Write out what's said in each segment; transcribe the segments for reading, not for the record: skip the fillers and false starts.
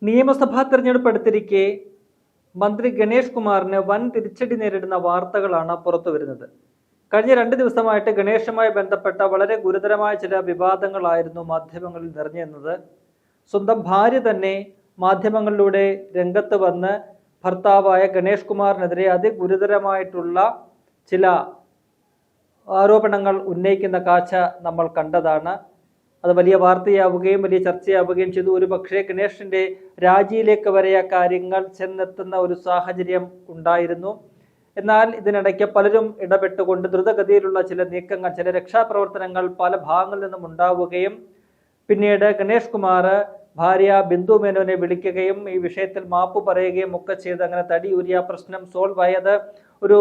നിയമസഭാ തെരഞ്ഞെടുപ്പ് അടുത്തിരിക്കെ മന്ത്രി ഗണേഷ് കുമാറിന് വൻ തിരിച്ചടി നേരിടുന്ന വാർത്തകളാണ് പുറത്തുവരുന്നത്. കഴിഞ്ഞ 2 ദിവസമായിട്ട് ഗണേഷുമായി ബന്ധപ്പെട്ട വളരെ ഗുരുതരമായ ചില വിവാദങ്ങളായിരുന്നു മാധ്യമങ്ങളിൽ നിറഞ്ഞിരുന്നത്. സ്വന്തം ഭാര്യ തന്നെ മാധ്യമങ്ങളിലൂടെ രംഗത്ത് വന്ന് ഭർത്താവായ ഗണേഷ് കുമാറിനെതിരെ അതിഗുരുതരമായിട്ടുള്ള ചില ആരോപണങ്ങൾ ഉന്നയിക്കുന്ന കാഴ്ച നമ്മൾ കണ്ടതാണ്. അത് വലിയ വാർത്തയാവുകയും വലിയ ചർച്ചയാവുകയും ചെയ്തു. ഒരു പക്ഷേ ഗണേഷിന്റെ രാജിയിലേക്ക് വരെ ആ കാര്യങ്ങൾ ചെന്നെത്തുന്ന ഒരു സാഹചര്യം ഉണ്ടായിരുന്നു. എന്നാൽ ഇതിനിടയ്ക്ക് പലരും ഇടപെട്ടുകൊണ്ട് ദ്രുതഗതിയിലുള്ള ചില നീക്കങ്ങൾ, ചില രക്ഷാപ്രവർത്തനങ്ങൾ പല ഭാഗങ്ങളിൽ നിന്നും ഉണ്ടാവുകയും പിന്നീട് ഗണേഷ് കുമാർ ഭാര്യ ബിന്ദു മേനോനെ വിളിക്കുകയും ഈ വിഷയത്തിൽ മാപ്പ് പറയുകയും ഒക്കെ ചെയ്ത് അങ്ങനെ തടിയൂരിയ പ്രശ്നം സോൾവ് ആയത് ഒരു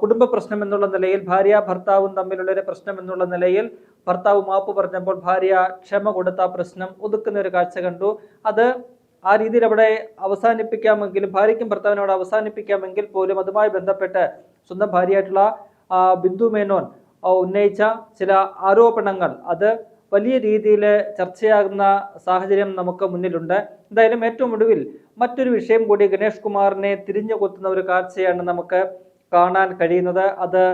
കുടുംബ പ്രശ്നം എന്നുള്ള നിലയിൽ, ഭാര്യ ഭർത്താവും തമ്മിലുള്ള ഒരു പ്രശ്നം എന്നുള്ള നിലയിൽ ഭർത്താവ് മാപ്പ് പറഞ്ഞപ്പോൾ ഭാര്യ ക്ഷമ കൊടുത്ത പ്രശ്നം ഒതുക്കുന്ന ഒരു കാഴ്ച കണ്ടു. അത് ആ രീതിയിൽ അവിടെ അവസാനിപ്പിക്കാമെങ്കിലും, ഭാര്യയ്ക്കും ഭർത്താവിനോട് അവസാനിപ്പിക്കാമെങ്കിൽ പോലും അതുമായി ബന്ധപ്പെട്ട് സ്വന്തം ഭാര്യയായിട്ടുള്ള ബിന്ദു മേനോൻ ഉന്നയിച്ച ചില ആരോപണങ്ങൾ അത് വലിയ രീതിയിൽ ചർച്ചയാകുന്ന സാഹചര്യം നമുക്ക് മുന്നിലുണ്ട്. എന്തായാലും ഏറ്റവും ഒടുവിൽ മറ്റൊരു വിഷയം കൂടി ഗണേഷ് കുമാറിനെ തിരിഞ്ഞു കൊത്തുന്ന ഒരു കാഴ്ചയാണ് നമുക്ക് കാണാൻ കഴിയുന്നത്. അത്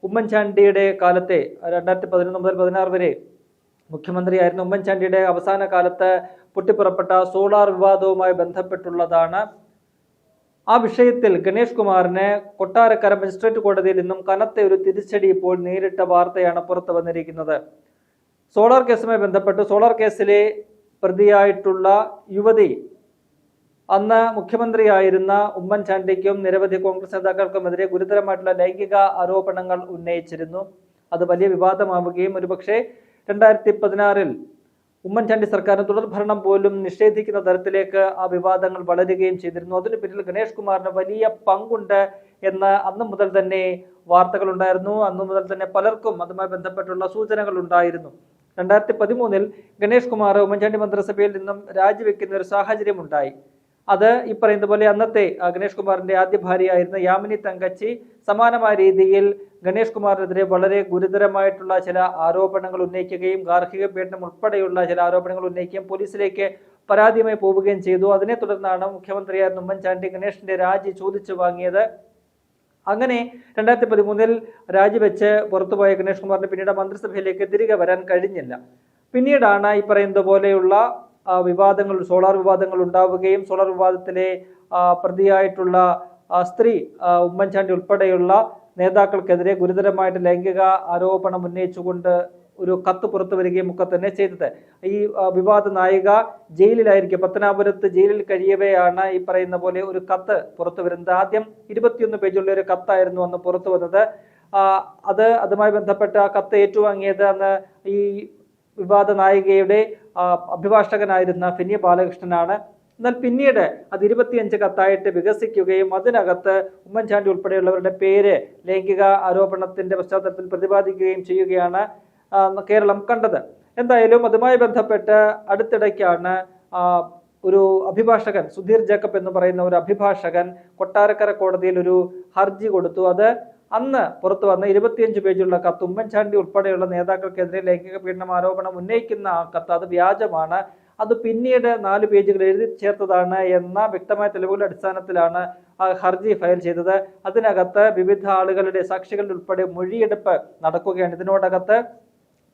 ഉമ്മൻചാണ്ടിയുടെ കാലത്തെ 2011 മുതൽ 2016 വരെ മുഖ്യമന്ത്രിയായിരുന്ന ഉമ്മൻചാണ്ടിയുടെ അവസാന കാലത്ത് പൊട്ടിപ്പുറപ്പെട്ട സോളാർ വിവാദവുമായി ബന്ധപ്പെട്ടുള്ളതാണ്. ആ വിഷയത്തിൽ ഗണേഷ് കുമാറിന് കൊട്ടാരക്കര മജിസ്ട്രേറ്റ് കോടതിയിൽ നിന്നും കനത്ത ഒരു തിരിച്ചടി ഇപ്പോൾ നേരിട്ട വാർത്തയാണ് പുറത്തു വന്നിരിക്കുന്നത്. സോളാർ കേസുമായി ബന്ധപ്പെട്ട് സോളാർ കേസിലെ പ്രതിയായിട്ടുള്ള യുവതി അന്ന് മുഖ്യമന്ത്രിയായിരുന്ന ഉമ്മൻചാണ്ടിക്കും നിരവധി കോൺഗ്രസ് നേതാക്കൾക്കുമെതിരെ ഗുരുതരമായിട്ടുള്ള ലൈംഗിക ആരോപണങ്ങൾ ഉന്നയിച്ചിരുന്നു. അത് വലിയ വിവാദമാവുകയും ഒരുപക്ഷെ 2016 ഉമ്മൻചാണ്ടി സർക്കാരിന് തുടർഭരണം പോലും നിഷേധിക്കുന്ന തരത്തിലേക്ക് ആ വിവാദങ്ങൾ വളരുകയും ചെയ്തിരുന്നു. അതിന് പിന്നിൽ ഗണേഷ് കുമാറിന് വലിയ പങ്കുണ്ട് എന്ന് അന്നു മുതൽ തന്നെ വാർത്തകൾ ഉണ്ടായിരുന്നു. അന്നു മുതൽ തന്നെ പലർക്കും അതുമായി ബന്ധപ്പെട്ടുള്ള സൂചനകൾ ഉണ്ടായിരുന്നു. 2013 ഗണേഷ് കുമാർ ഉമ്മൻചാണ്ടി മന്ത്രിസഭയിൽ നിന്നും രാജിവെക്കുന്ന ഒരു സാഹചര്യം ഉണ്ടായി. അത് ഈ പറയുന്ന പോലെ അന്നത്തെ ഗണേഷ് കുമാറിന്റെ ആദ്യ ഭാര്യയായിരുന്ന യാമിനി തങ്കച്ചി സമാനമായ രീതിയിൽ ഗണേഷ് കുമാറിനെതിരെ വളരെ ഗുരുതരമായിട്ടുള്ള ചില ആരോപണങ്ങൾ ഉന്നയിക്കുകയും ഗാർഹിക പീഡനം ഉൾപ്പെടെയുള്ള ചില ആരോപണങ്ങൾ ഉന്നയിക്കുകയും പോലീസിലേക്ക് പരാതിയുമായി പോവുകയും ചെയ്തു. അതിനെ തുടർന്നാണ് മുഖ്യമന്ത്രിയായിരുന്ന ഉമ്മൻചാണ്ടി ഗണേഷിന്റെ രാജി ചോദിച്ചു വാങ്ങിയത്. അങ്ങനെ 2013 രാജിവെച്ച് പുറത്തുപോയ ഗണേഷ് കുമാറിന് പിന്നീട് മന്ത്രിസഭയിലേക്ക് തിരികെ വരാൻ കഴിഞ്ഞില്ല. പിന്നീടാണ് ഈ പറയുന്ന പോലെയുള്ള വിവാദങ്ങൾ, സോളാർ വിവാദങ്ങൾ ഉണ്ടാവുകയും സോളാർ വിവാദത്തിലെ പ്രതിയായിട്ടുള്ള സ്ത്രീ ഉമ്മൻചാണ്ടി ഉൾപ്പെടെയുള്ള നേതാക്കൾക്കെതിരെ ഗുരുതരമായിട്ട് ലൈംഗിക ആരോപണം ഉന്നയിച്ചുകൊണ്ട് ഒരു കത്ത് പുറത്തു വരികയും ഒക്കെ തന്നെ ചെയ്തത്. ഈ വിവാദ നായിക ജയിലിലായിരിക്കും, പത്തനാപുരത്ത് ജയിലിൽ കഴിയവെയാണ് ഈ പറയുന്ന പോലെ ഒരു കത്ത് പുറത്തു വരുന്നത്. ആദ്യം 21 പേജുള്ള ഒരു കത്തായിരുന്നു അന്ന് പുറത്തു വന്നത്. അതുമായി ബന്ധപ്പെട്ട ആ കത്ത് ഏറ്റുവാങ്ങിയത് അന്ന് ഈ വിവാദ നായികയുടെ അഭിഭാഷകനായിരുന്ന ഫെന്നി ബാലകൃഷ്ണനാണ്. എന്നാൽ പിന്നീട് അത് 25 കത്തായിട്ട് വികസിക്കുകയും അതിനകത്ത് ഉമ്മൻചാണ്ടി ഉൾപ്പെടെയുള്ളവരുടെ പേര് ലൈംഗിക ആരോപണത്തിന്റെ പശ്ചാത്തലത്തിൽ പ്രതിപാദിക്കുകയും ചെയ്യുകയാണ് കേരളം കണ്ടത്. എന്തായാലും അതുമായി ബന്ധപ്പെട്ട് അടുത്തിടയ്ക്കാണ് ഒരു അഭിഭാഷകൻ, സുധീർ ജേക്കബ് എന്ന് പറയുന്ന ഒരു അഭിഭാഷകൻ കൊട്ടാരക്കര കോടതിയിൽ ഒരു ഹർജി കൊടുത്തു. അത് അന്ന് പുറത്തു വന്ന 25 പേജുള്ള കത്ത് ഉമ്മൻചാണ്ടി ഉൾപ്പെടെയുള്ള നേതാക്കൾക്കെതിരെ ലൈംഗിക പീഡനം ആരോപണം ഉന്നയിക്കുന്ന ആ കത്ത് അത് വ്യാജമാണ്, അത് പിന്നീട് 4 പേജുകൾ എഴുതി ചേർത്തതാണ് എന്ന വ്യക്തമായ തെളിവുകളുടെ അടിസ്ഥാനത്തിലാണ് ആ ഹർജി ഫയൽ ചെയ്തത്. അതിനകത്ത് വിവിധ ആളുകളുടെ, സാക്ഷികളുടെ ഉൾപ്പെടെ മൊഴിയെടുപ്പ് നടക്കുകയാണ്. ഇതിനോടകത്ത്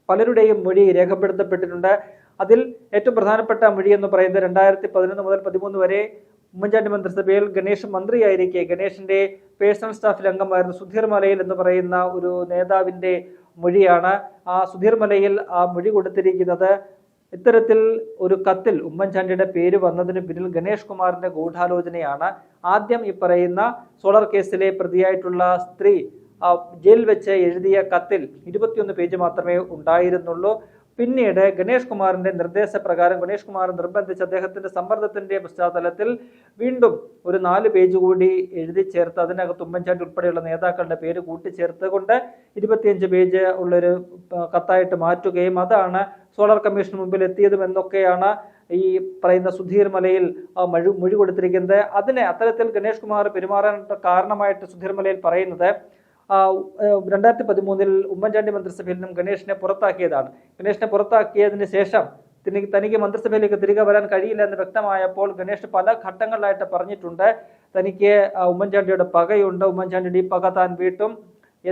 പലരുടെയും മൊഴി രേഖപ്പെടുത്തപ്പെട്ടിട്ടുണ്ട്. അതിൽ ഏറ്റവും പ്രധാനപ്പെട്ട മൊഴി എന്ന് പറയുന്നത് 2011 മുതൽ 2013 വരെ ഉമ്മൻചാണ്ടി മന്ത്രിസഭയിൽ ഗണേഷ് മന്ത്രിയായിരിക്കെ ഗണേഷിന്റെ പേഴ്സണൽ സ്റ്റാഫിൽ അംഗമായിരുന്ന സുധീർ മലയിൽ എന്ന് പറയുന്ന ഒരു നേതാവിന്റെ മൊഴിയാണ്. ആ സുധീർ മലയിൽ ആ മൊഴി കൊടുത്തിരിക്കുന്നത് ഇത്തരത്തിൽ ഒരു കത്തിൽ ഉമ്മൻചാണ്ടിയുടെ പേര് വന്നതിന് പിന്നിൽ ഗണേഷ് കുമാറിന്റെ ഗൂഢാലോചനയാണ്. ആദ്യം ഈ പറയുന്ന സോളാർ കേസിലെ പ്രതിയായിട്ടുള്ള സ്ത്രീ ജയിലിൽ വെച്ച് എഴുതിയ കത്തിൽ 21 പേജ് മാത്രമേ ഉണ്ടായിരുന്നുള്ളൂ. പിന്നീട് ഗണേഷ് കുമാറിന്റെ നിർദ്ദേശപ്രകാരം ഗണേഷ് കുമാർ നിർബന്ധിച്ച് അദ്ദേഹത്തിന്റെ സമ്മർദ്ദത്തിന്റെ പശ്ചാത്തലത്തിൽ വീണ്ടും ഒരു 4 പേജ് കൂടി എഴുതി ചേർത്ത് അതിനകത്ത് ഉമ്മൻചാണ്ടി ഉൾപ്പെടെയുള്ള നേതാക്കളുടെ പേര് കൂട്ടിച്ചേർത്തുകൊണ്ട് 25 പേജ് ഉള്ളൊരു കത്തായിട്ട് മാറ്റുകയും അതാണ് സോളാർ കമ്മീഷന് മുമ്പിൽ എത്തിയതും എന്നൊക്കെയാണ് ഈ പറയുന്ന സുധീർ മലയിൽ മൊഴി കൊടുത്തിരിക്കുന്നത്. അത്തരത്തിൽ ഗണേഷ് കുമാർ പെരുമാറാനായിട്ട് കാരണമായിട്ട് സുധീർ മലയിൽ പറയുന്നത് 2013 ഉമ്മൻചാണ്ടി മന്ത്രിസഭയിൽ നിന്നും ഗണേഷിനെ പുറത്താക്കിയതാണ്. ഗണേഷിനെ പുറത്താക്കിയതിന് ശേഷം തനിക്ക് മന്ത്രിസഭയിലേക്ക് തിരികെ വരാൻ കഴിയില്ല എന്ന് വ്യക്തമായപ്പോൾ ഗണേഷ് പല ഘട്ടങ്ങളിലായിട്ട് പറഞ്ഞിട്ടുണ്ട് തനിക്ക് ഉമ്മൻചാണ്ടിയുടെ പകയുണ്ട്, ഉമ്മൻചാണ്ടിയുടെ ഈ പക താൻ വീട്ടും,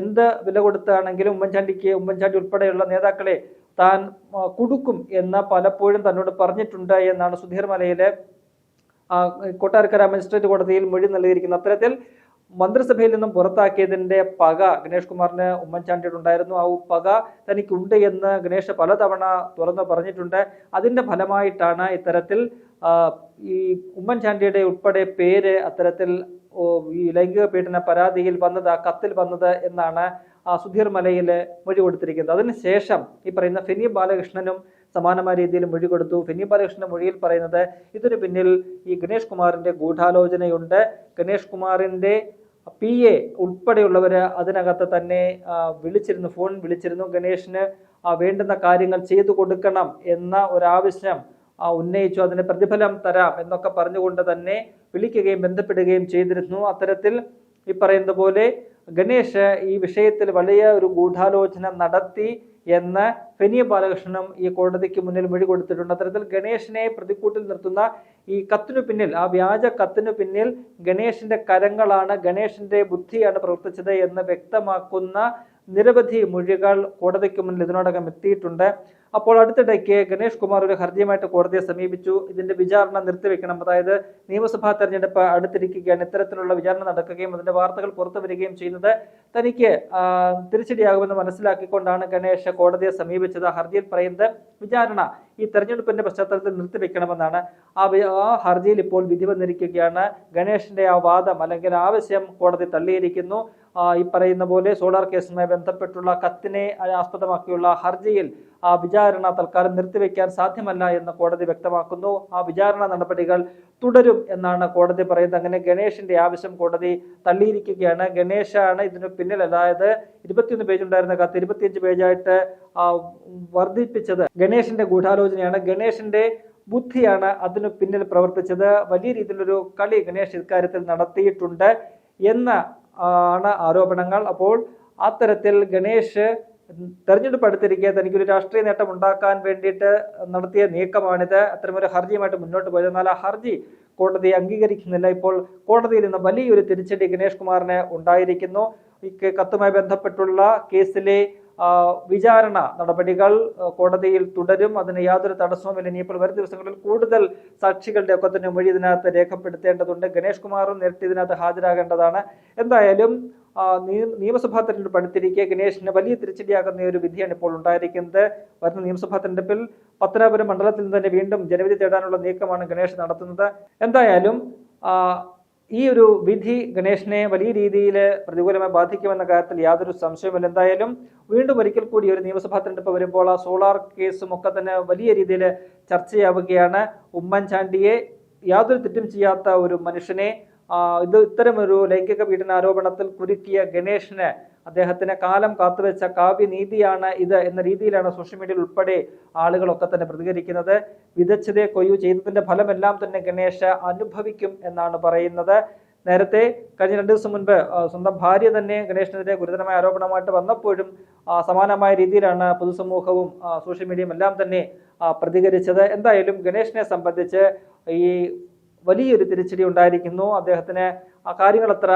എന്ത് വില കൊടുത്താണെങ്കിലും ഉമ്മൻചാണ്ടി ഉൾപ്പെടെയുള്ള നേതാക്കളെ താൻ കൊടുക്കും എന്ന് പലപ്പോഴും തന്നോട് പറഞ്ഞിട്ടുണ്ട് എന്നാണ് സുധീർ മലയിലെ കൊട്ടാരക്കര മജിസ്ട്രേറ്റ് കോടതിയിൽ മൊഴി നൽകിയിരിക്കുന്നത്. അത്തരത്തിൽ മന്ത്രിസഭയിൽ നിന്നും പുറത്താക്കിയതിന്റെ പക ഗണേഷ് കുമാറിന് ഉമ്മൻചാണ്ടിയോട് ഉണ്ടായിരുന്നു. ആ പക തനിക്കുണ്ട് എന്ന് ഗണേഷ് പലതവണ തുറന്നു പറഞ്ഞിട്ടുണ്ട്. അതിന്റെ ഫലമായിട്ടാണ് ഇത്തരത്തിൽ ഈ ഉമ്മൻചാണ്ടിയുടെ ഉൾപ്പെടെ പേര് അത്തരത്തിൽ ഈ ലൈംഗിക പീഡന പരാതിയിൽ വന്നത്, ആ കത്തിൽ വന്നത് എന്നാണ് സുധീർ മലയിൽ മൊഴി കൊടുത്തിരിക്കുന്നത്. അതിനുശേഷം ഈ പറയുന്ന ഫെനി ബാലകൃഷ്ണനും സമാനമായ രീതിയിൽ മൊഴി കൊടുത്തു. ഫെനി ബാലകൃഷ്ണന്റെ മൊഴിയിൽ പറയുന്നത് ഇതിന് പിന്നിൽ ഈ ഗണേഷ് കുമാറിന്റെ ഗൂഢാലോചനയുണ്ട്, ഗണേഷ് കുമാറിന്റെ PA ഉൾപ്പെടെയുള്ളവര് അതിനകത്ത് തന്നെ ഫോൺ വിളിച്ചിരുന്നു, ഗണേഷിന് വേണ്ടുന്ന കാര്യങ്ങൾ ചെയ്തു കൊടുക്കണം എന്ന ഒരാവശ്യം ഉന്നയിച്ചു, അതിന് പ്രതിഫലം തരാം എന്നൊക്കെ പറഞ്ഞുകൊണ്ട് തന്നെ വിളിക്കുകയും ബന്ധപ്പെടുകയും ചെയ്തിരുന്നു. അത്തരത്തിൽ ഈ പറയുന്ന പോലെ ഗണേഷ് ഈ വിഷയത്തിൽ വലിയ ഒരു ഗൂഢാലോചന നടത്തി എന്ന് ഫെനി ബാലകൃഷ്ണനും ഈ കോടതിക്ക് മുന്നിൽ മൊഴി കൊടുത്തിട്ടുണ്ട്. അത്തരത്തിൽ ഗണേഷിനെ പ്രതിക്കൂട്ടിൽ നിർത്തുന്ന ഈ കത്തിനു പിന്നിൽ, ആ വ്യാജ കത്തിനു പിന്നിൽ ഗണേഷിന്റെ കരങ്ങളാണ്, ഗണേഷിന്റെ ബുദ്ധിയാണ് പ്രവർത്തിച്ചത് എന്ന് വ്യക്തമാക്കുന്ന നിരവധി മൊഴികൾ കോടതിക്ക് മുന്നിൽ ഇതിനോടകം എത്തിയിട്ടുണ്ട്. അപ്പോൾ അടുത്തിടയ്ക്ക് ഗണേഷ് കുമാർ ഒരു ഹർജിയുമായിട്ട് കോടതിയെ സമീപിച്ചു. ഇതിന്റെ വിചാരണ നിർത്തിവെക്കണം, അതായത് നിയമസഭാ തെരഞ്ഞെടുപ്പ് അടുത്തിരിക്കുകയാണ്, ഇത്തരത്തിലുള്ള വിചാരണ നടക്കുകയും അതിന്റെ വാർത്തകൾ പുറത്തു വരികയും ചെയ്യുന്നത് തനിക്ക് തിരിച്ചടിയാകുമെന്ന് മനസ്സിലാക്കിക്കൊണ്ടാണ് ഗണേഷ് കോടതിയെ സമീപിച്ചത്. ഹർജിയിൽ പറയുന്നത് വിചാരണ ഈ തെരഞ്ഞെടുപ്പിന്റെ പശ്ചാത്തലത്തിൽ നിർത്തിവെക്കണമെന്നാണ്. ആ ഹർജിയിൽ ഇപ്പോൾ വിധി വന്നിരിക്കുകയാണ്. ഗണേഷിന്റെ ആ വാദം അല്ലെങ്കിൽ ആവശ്യം കോടതി തള്ളിയിരിക്കുന്നു. ഈ പറയുന്ന പോലെ സോളാർ കേസുമായി ബന്ധപ്പെട്ടുള്ള കത്തിനെ ആസ്പദമാക്കിയുള്ള ഹർജിയിൽ ആ വിചാരണ തൽക്കാലം നിർത്തിവെക്കാൻ സാധ്യമല്ല എന്ന് കോടതി വ്യക്തമാക്കുന്നു. ആ വിചാരണ നടപടികൾ തുടരും എന്നാണ് കോടതി പറയുന്നത്. അങ്ങനെ ഗണേഷിന്റെ ആവശ്യം കോടതി തള്ളിയിരിക്കുകയാണ്. ഗണേശാണ് ഇതിന് പിന്നിൽ, അതായത് 21 പേജ് ഉണ്ടായിരുന്ന കത്ത് 25 പേജായിട്ട് വർദ്ധിപ്പിച്ചത് ഗണേഷിന്റെ ഗൂഢാലോചനയാണ്, ഗണേഷിന്റെ ബുദ്ധിയാണ് അതിനു പിന്നിൽ പ്രവർത്തിച്ചത്. വലിയ രീതിയിലൊരു കളി ഗണേഷ് ഇക്കാര്യത്തിൽ നടത്തിയിട്ടുണ്ട് എന്ന് ആണ് ആരോപണങ്ങൾ. അപ്പോൾ അത്തരത്തിൽ ഗണേഷ് തെരഞ്ഞെടുപ്പ് അടുത്തിരിക്കെ തനിക്കൊരു രാഷ്ട്രീയ നേട്ടം ഉണ്ടാക്കാൻ വേണ്ടിയിട്ട് നടത്തിയ നീക്കമാണിത്. അത്തരമൊരു ഹർജിയുമായിട്ട് മുന്നോട്ട് പോയത്. എന്നാൽ ആ ഹർജി കോടതി അംഗീകരിക്കുന്നില്ല. ഇപ്പോൾ കോടതിയിൽ നിന്ന് വലിയൊരു തിരിച്ചടി ഗണേഷ് കുമാറിന് ഉണ്ടായിരിക്കുന്നു. ഈ കത്തുമായി ബന്ധപ്പെട്ടുള്ള കേസിലെ വിചാരണ നടപടികൾ കോടതിയിൽ തുടരും, അതിന് യാതൊരു തടസ്സവുമില്ല. ഇനിയിപ്പോൾ വരും ദിവസങ്ങളിൽ കൂടുതൽ സാക്ഷികളുടെ ഒക്കെ തന്നെ മൊഴി ഇതിനകത്ത് രേഖപ്പെടുത്തേണ്ടതുണ്ട്. ഗണേഷ് കുമാറും നേരിട്ട് ഇതിനകത്ത് ഹാജരാകേണ്ടതാണ്. എന്തായാലും നിയമസഭാ തെരഞ്ഞെടുപ്പ് അടുത്തിരിക്കെ ഗണേഷിന് വലിയ തിരിച്ചടിയാകുന്ന ഒരു വിധിയാണ് ഇപ്പോൾ ഉണ്ടായിരിക്കുന്നത്. വരുന്ന നിയമസഭാ തെരഞ്ഞെടുപ്പിൽ പത്തനാപുരം മണ്ഡലത്തിൽ നിന്ന് തന്നെ വീണ്ടും ജനവിധി തേടാനുള്ള നീക്കമാണ് ഗണേഷ് നടത്തുന്നത്. എന്തായാലും ഈ ഒരു വിധി ഗണേഷിനെ വലിയ രീതിയിൽ പ്രതികൂലമായി ബാധിക്കുമെന്ന കാര്യത്തിൽ യാതൊരു സംശയവുമില്ല. എന്തായാലും വീണ്ടും ഒരിക്കൽ കൂടി ഒരു നിയമസഭാ തെരഞ്ഞെടുപ്പ് വരുമ്പോൾ ആ സോളാർ കേസും ഒക്കെ തന്നെ വലിയ രീതിയിൽ ചർച്ചയാവുകയാണ്. ഉമ്മൻചാണ്ടിയെ യാതൊരു തെറ്റും ചെയ്യാത്ത ഒരു മനുഷ്യനെ ഇത്തരമൊരു ലൈംഗിക പീഡനാരോപണത്തിൽ കുരുക്കിയ ഗണേഷിന് അദ്ദേഹത്തിന് കാലം കാത്തുവെച്ച കാവ്യനീതിയാണ് ഇത് എന്ന രീതിയിലാണ് സോഷ്യൽ മീഡിയയിൽ ഉൾപ്പെടെ ആളുകളൊക്കെ തന്നെ പ്രതികരിക്കുന്നത്. വിതച്ചതേ കൊയ്യു ചെയ്തതിന്റെ ഫലമെല്ലാം തന്നെ ഗണേഷ് അനുഭവിക്കും എന്നാണ് പറയുന്നത്. നേരത്തെ കഴിഞ്ഞ 2 ദിവസം മുൻപ് സ്വന്തം ഭാര്യ തന്നെ ഗണേഷിനെതിരെ ഗുരുതരമായ ആരോപണമായിട്ട് വന്നപ്പോഴും സമാനമായ രീതിയിലാണ് പൊതുസമൂഹവും സോഷ്യൽ മീഡിയയും എല്ലാം തന്നെ പ്രതികരിച്ചത്. എന്തായാലും ഗണേഷിനെ സംബന്ധിച്ച് ഈ വലിയൊരു തിരിച്ചടി ഉണ്ടായിരിക്കുന്നു. അദ്ദേഹത്തിന് കാര്യങ്ങൾ അത്ര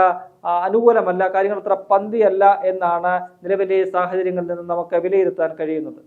അനുകൂലമല്ല, കാര്യങ്ങൾ അത്ര പന്തിയല്ല എന്നാണ് നിലവിലെ സാഹചര്യങ്ങളിൽ നിന്ന് നമുക്ക് വിലയിരുത്താൻ കഴിയുന്നത്.